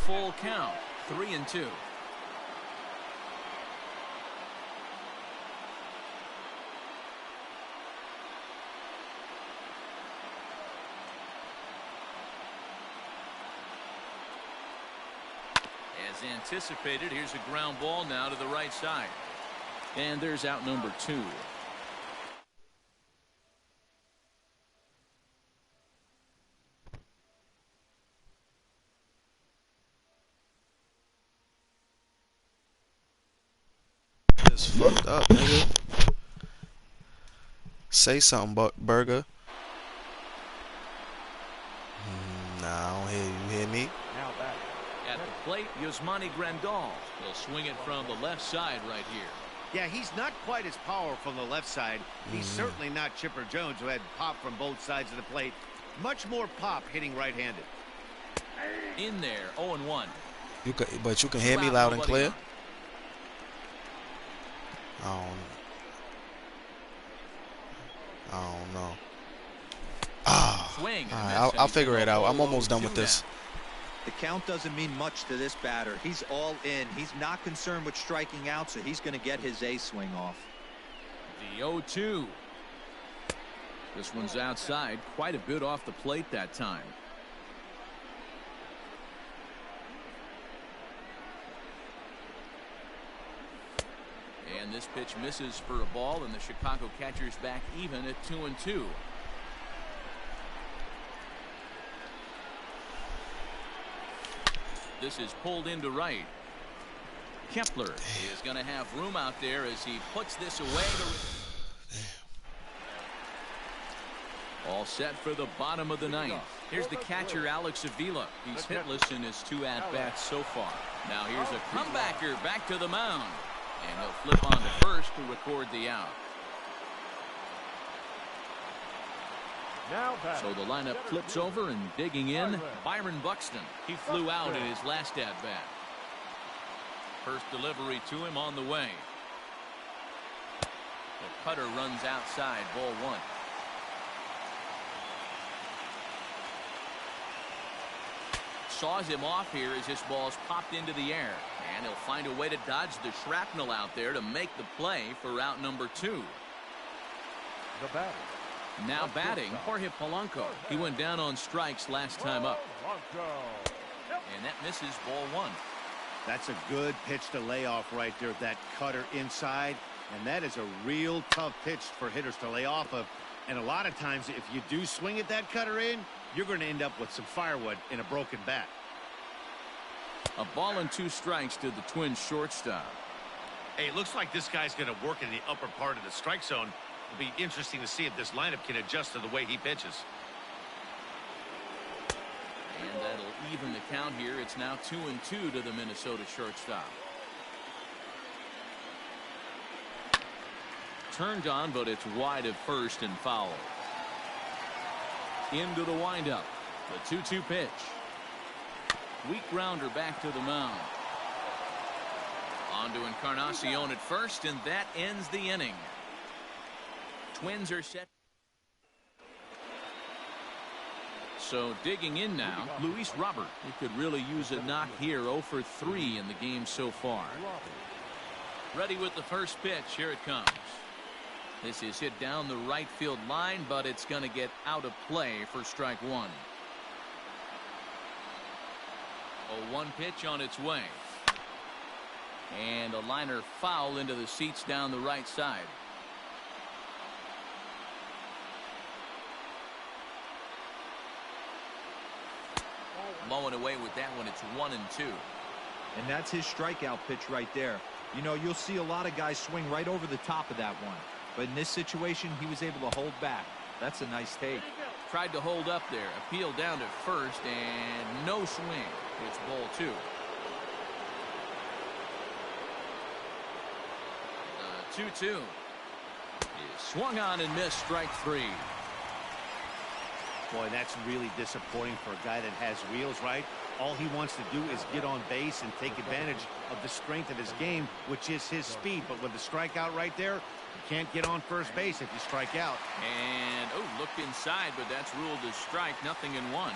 full count, 3-2. As anticipated, here's a ground ball now to the right side. And there's out number 2. It's fucked up, nigga. Say something, Burger. Nah, I don't hear you. You hear me? Now back at the plate, Yasmani Grandal. He'll swing it from the left side right here. Yeah, he's not quite as powerful on the left side. He's certainly not Chipper Jones, who had pop from both sides of the plate. Much more pop hitting right-handed. In there, 0-1. But you can hear me loud and clear. I don't know. Swing. I'll figure it out. I'm almost done with this. The count doesn't mean much to this batter. He's all in. He's not concerned with striking out, so he's going to get his A swing off. The 0-2. This one's outside, quite a bit off the plate that time. And this pitch misses for a ball, and the Chicago catcher's back even at 2-2. This is pulled into right. Kepler is going to have room out there as he puts this away. All set for the bottom of the ninth. Here's the catcher, Alex Avila. He's hitless in his 2 at-bats so far. Now here's a comebacker back to the mound. And he'll flip on to first to record the out. So the lineup flips over, and digging in, Byron Buxton. He flew out in his last at-bat. First delivery to him on the way. The cutter runs outside, ball 1. Saws him off here as this ball's popped into the air. And he'll find a way to dodge the shrapnel out there to make the play for out number 2. The batter. Now batting, Jorge Polanco. He went down on strikes last time up. And that misses, ball 1. That's a good pitch to lay off right there, that cutter inside. And that is a real tough pitch for hitters to lay off of. And a lot of times, if you do swing at that cutter in, you're going to end up with some firewood in a broken bat. A ball and 2 strikes to the Twins shortstop. Hey, it looks like this guy's going to work in the upper part of the strike zone. It'll be interesting to see if this lineup can adjust to the way he pitches. And that'll even the count here. It's now 2-2 to the Minnesota shortstop. Turned on, but it's wide of first and foul. Into the windup. The 2-2 pitch. Weak grounder back to the mound. On to Encarnacion at first, and that ends the inning. Twins are set. So digging in now, Luis Robert. He could really use a knock here. 0 for 3 in the game so far. Ready with the first pitch. Here it comes. This is hit down the right field line, but it's going to get out of play for strike 1. A 1 pitch on its way. And a liner foul into the seats down the right side. Mowing away with that one. It's 1-2. And that's his strikeout pitch right there. You know, you'll see a lot of guys swing right over the top of that one. But in this situation, he was able to hold back. That's a nice take. Tried to hold up there. Appeal down to first, and no swing. It's ball 2. The 2-2 is swung on and missed, strike 3. Boy, that's really disappointing for a guy that has wheels, right? All he wants to do is get on base and take advantage of the strength of his game, which is his speed. But with the strikeout right there, you can't get on first base if you strike out. And, oh, looked inside, but that's ruled as strike. Nothing in 1.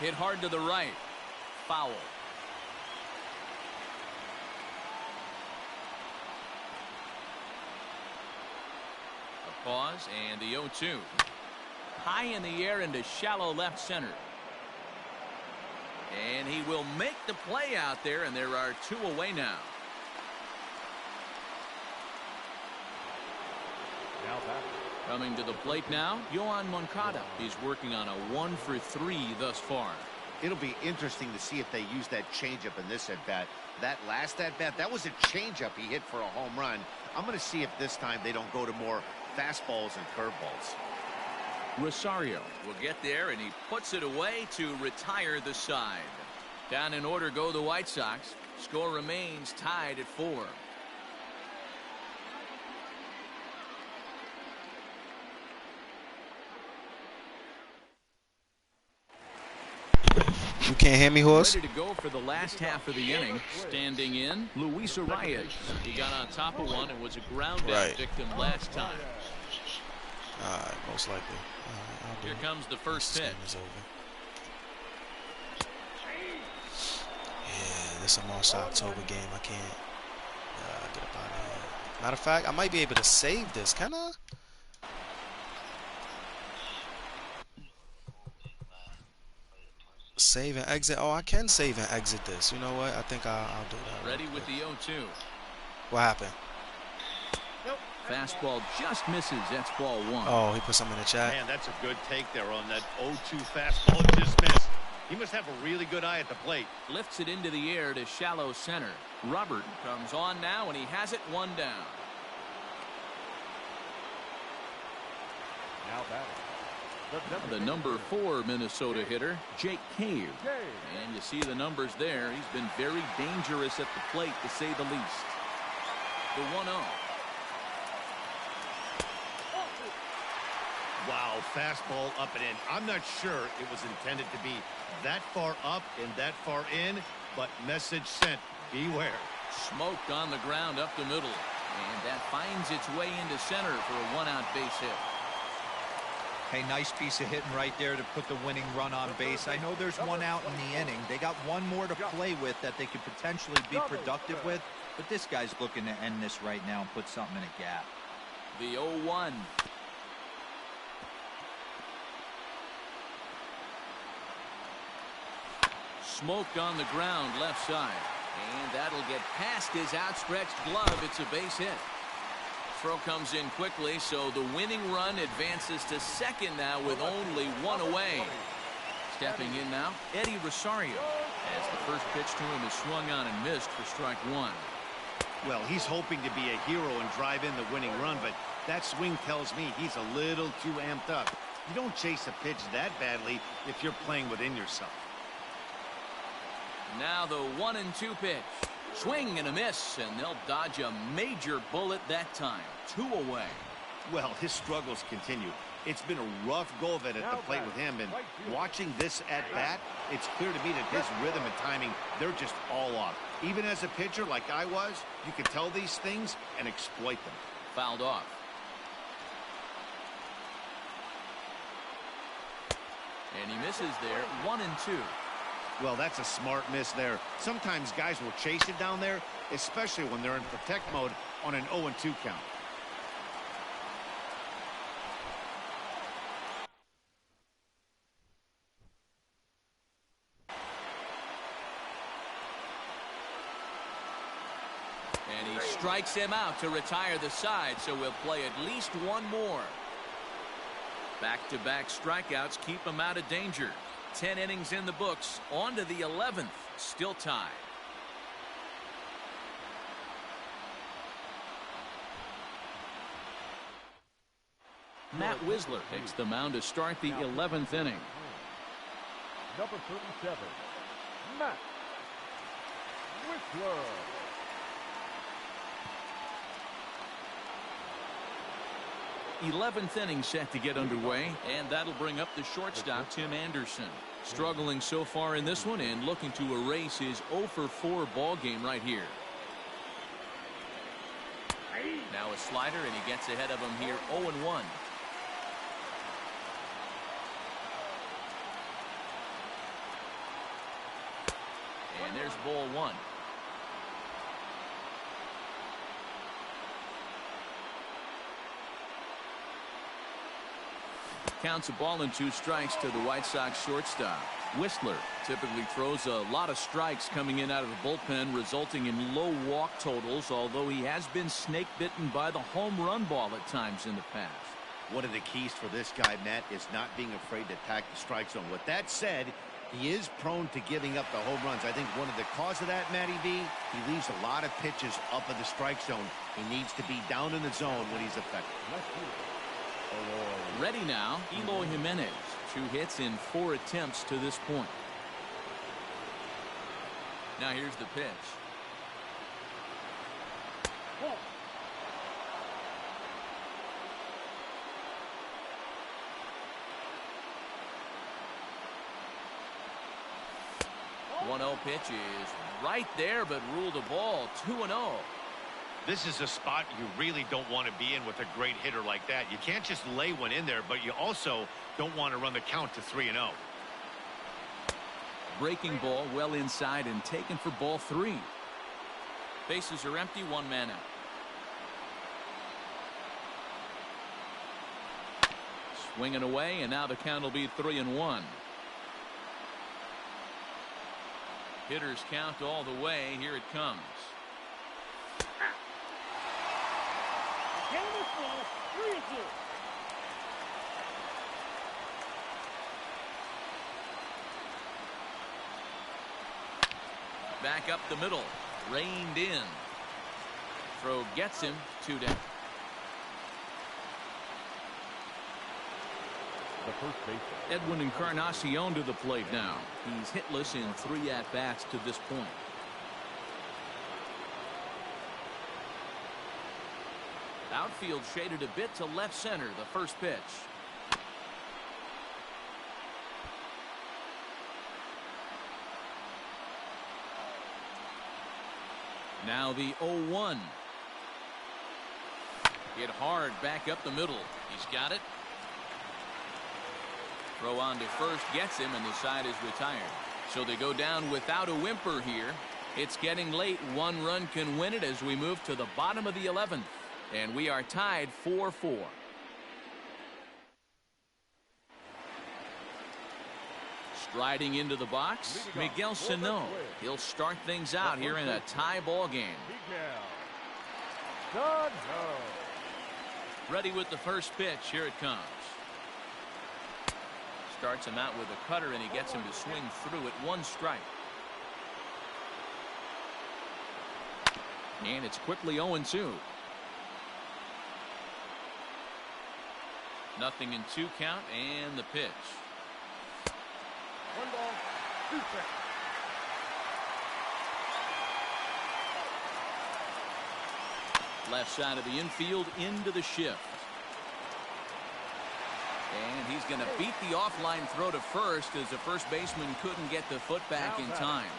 Hit hard to the right. Foul. A pause and the 0-2. High in the air into shallow left center. And he will make the play out there, and there are 2 away now. Now batting. Coming to the plate now, Yohan Moncada. He's working on a 1 for 3 thus far. It'll be interesting to see if they use that changeup in this at-bat. That last at-bat, that was a changeup he hit for a home run. I'm going to see if this time they don't go to more fastballs and curveballs. Rosario will get there, and he puts it away to retire the side. Down in order go the White Sox. Score remains tied at 4. You can't hear me, horse? Ready to go for the last half of the inning. Standing in, Luis Arias. He got on top of one and was a ground out victim last time. Most likely. Here comes the first pitch. Is over. Yeah, this is a March October game. I can't get up out of here. Matter of fact, I might be able to save this. Can I? Save and exit. Oh, I can save and exit this. You know what? I think I'll do that. Ready with the 0-2. What happened? Fastball just misses. That's ball 1. Oh, he put something in the chat. Man, that's a good take there on that 0-2 fastball just missed. He must have a really good eye at the plate. Lifts it into the air to shallow center. Robert comes on now, and he has it 1 down. Now batting. The number 4 Minnesota hitter, Jake Cave. And you see the numbers there. He's been very dangerous at the plate, to say the least. The 1-0. Wow, fastball up and in. I'm not sure it was intended to be that far up and that far in, but message sent. Beware. Smoked on the ground up the middle. And that finds its way into center for a 1-out base hit. Hey, nice piece of hitting right there to put the winning run on base. I know there's 1 out in the inning. They got 1 more to play with that they could potentially be productive with, but this guy's looking to end this right now and put something in a gap. The 0-1. Smoked on the ground left side, and that'll get past his outstretched glove. It's a base hit. Throw comes in quickly, so the winning run advances to second now with only 1 away. Stepping in now, Eddie Rosario, as the first pitch to him is swung on and missed for strike 1. Well, he's hoping to be a hero and drive in the winning run, but that swing tells me he's a little too amped up. You don't chase a pitch that badly if you're playing within yourself. Now the 1-2 pitch. Swing and a miss, and they'll dodge a major bullet that time. 2 away. Well, his struggles continue. It's been a rough go of it at the plate with him, and watching this at bat, it's clear to me that his rhythm and timing, they're just all off. Even as a pitcher like I was, you can tell these things and exploit them. Fouled off. And he misses there. 1-2. Well, that's a smart miss there. Sometimes guys will chase it down there, especially when they're in protect mode on an 0-2 count. And he strikes him out to retire the side, so we'll play at least 1 more. Back-to-back strikeouts keep him out of danger. 10 innings in the books. On to the 11th. Still tied. Matt Wisler takes the mound to start the 11th inning. Number 37, Matt Wisler. 11th inning set to get underway, and that'll bring up the shortstop, Tim Anderson. Struggling so far in this one and looking to erase his 0-for-4 ball game right here. Now a slider, and he gets ahead of him here, 0-1. And there's ball one. Counts a ball and 2 strikes to the White Sox shortstop. Whistler typically throws a lot of strikes coming in out of the bullpen, resulting in low walk totals, although he has been snake bitten by the home run ball at times in the past. One of the keys for this guy, Matt, is not being afraid to attack the strike zone. With that said, he is prone to giving up the home runs. I think one of the cause of that, Matty V, he leaves a lot of pitches up in the strike zone. He needs to be down in the zone when he's effective. Ready now, Eloy Jimenez. 2 hits in 4 attempts to this point. Now here's the pitch. One 1-0 pitch is right there, but ruled a ball. 2-0. This is a spot you really don't want to be in with a great hitter like that. You can't just lay one in there, but you also don't want to run the count to 3-0. Breaking ball well inside and taken for ball 3. Bases are empty, 1 man out. Swinging away, and now the count will be 3-1. Hitters count all the way. Here it comes. Back up the middle, reined in. Throw gets him, 2 down. The first baseman. Edwin Encarnacion to the plate now. He's hitless in 3 at-bats to this point. Outfield shaded a bit to left center, the first pitch. Now the 0-1. Hit hard back up the middle. He's got it. Throw on to first gets him, and the side is retired. So they go down without a whimper here. It's getting late. 1 run can win it as we move to the bottom of the 11th. And we are tied 4-4. Striding into the box, Miguel Sano. He'll start things out here in a tie ball game. Ready with the first pitch. Here it comes. Starts him out with a cutter, and he gets him to swing through it. 1 strike. And it's quickly 0-2. Nothing in 2 count, and the pitch. 1 ball, 2 strikes. Left side of the infield into the shift. And he's going to beat the offline throw to first as the first baseman couldn't get the foot back in time.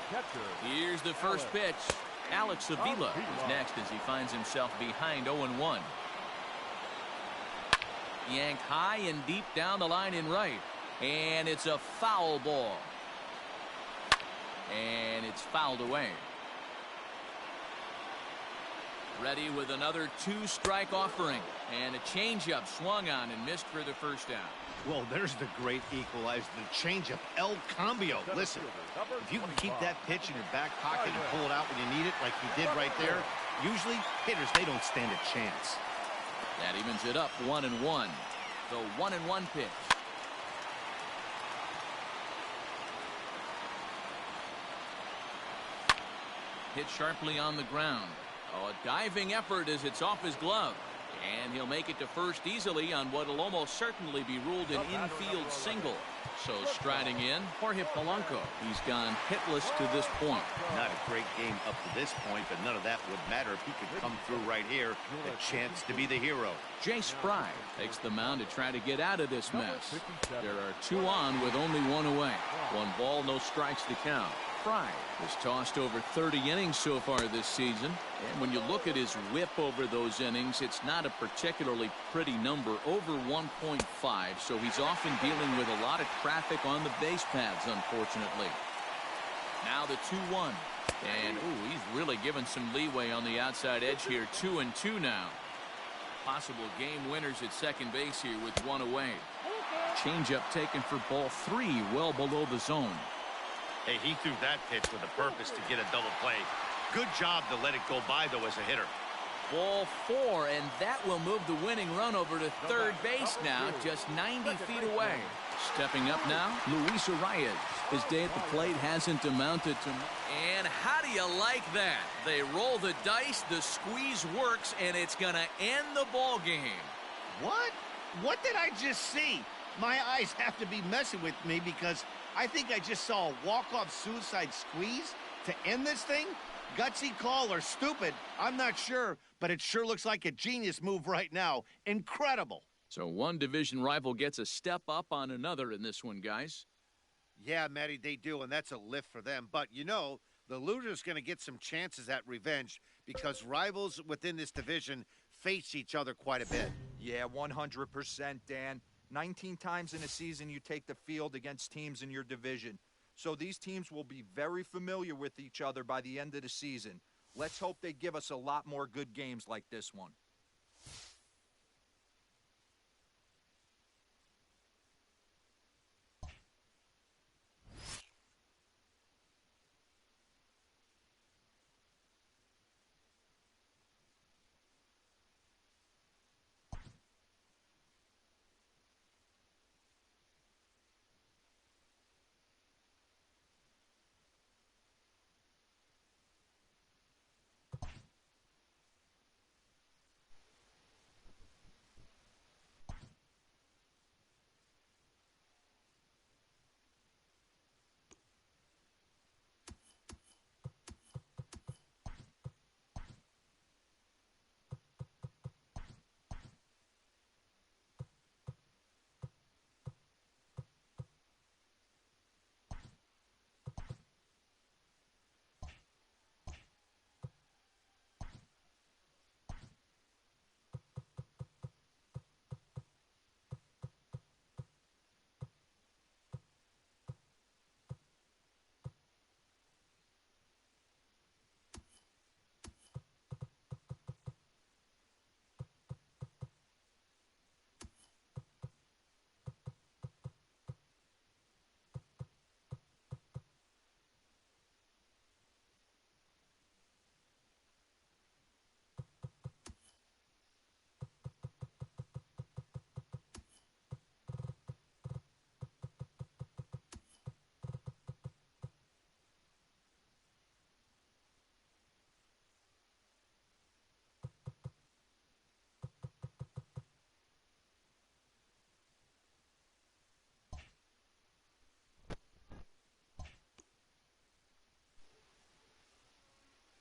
Here's the first pitch. Alex Avila is next as he finds himself behind 0-1. Yanked high and deep down the line in right. And it's a foul ball. And it's fouled away. Ready with another 2-strike offering. And a changeup swung on and missed for the first down. Well, there's the great equalizer, the changeup, El Cambio. Listen, if you can keep that pitch in your back pocket and pull it out when you need it like you did right there, usually hitters, they don't stand a chance. That evens it up 1-1. The 1-1 pitch. Hit sharply on the ground. Oh, a diving effort as it's off his glove. And he'll make it to first easily on what will almost certainly be ruled an infield single. So striding in, Jorge Polanco. He's gone hitless to this point. Not a great game up to this point, but none of that would matter if he could come through right here. A chance to be the hero. Jay Spry takes the mound to try to get out of this mess. There are 2 on with only 1 away. 1 ball, no strikes to count. Fry has tossed over 30 innings so far this season. And when you look at his whip over those innings, it's not a particularly pretty number, over 1.5. So he's often dealing with a lot of traffic on the base paths, unfortunately. Now the 2-1. And, ooh, he's really given some leeway on the outside edge here. 2-2 now. Possible game winners at second base here with one away. Changeup taken for ball 3, well below the zone. Hey, he threw that pitch with a purpose to get a double play. Good job to let it go by, though, as a hitter. Ball 4, and that will move the winning run over to third base now, just 90 feet away. Stepping up now, Luis Arias. His day at the plate hasn't amounted to... And how do you like that? They roll the dice, the squeeze works, and it's going to end the ball game. What? What did I just see? My eyes have to be messing with me because I think I just saw a walk-off suicide squeeze to end this thing. Gutsy call or stupid, I'm not sure, but it sure looks like a genius move right now. Incredible. So one division rival gets a step up on another in this one, guys. Yeah, Matty, they do, and that's a lift for them. But, you know, the loser's going to get some chances at revenge because rivals within this division face each other quite a bit. Yeah, 100%, Dan. 19 times in a season you take the field against teams in your division. So these teams will be very familiar with each other by the end of the season. Let's hope they give us a lot more good games like this one.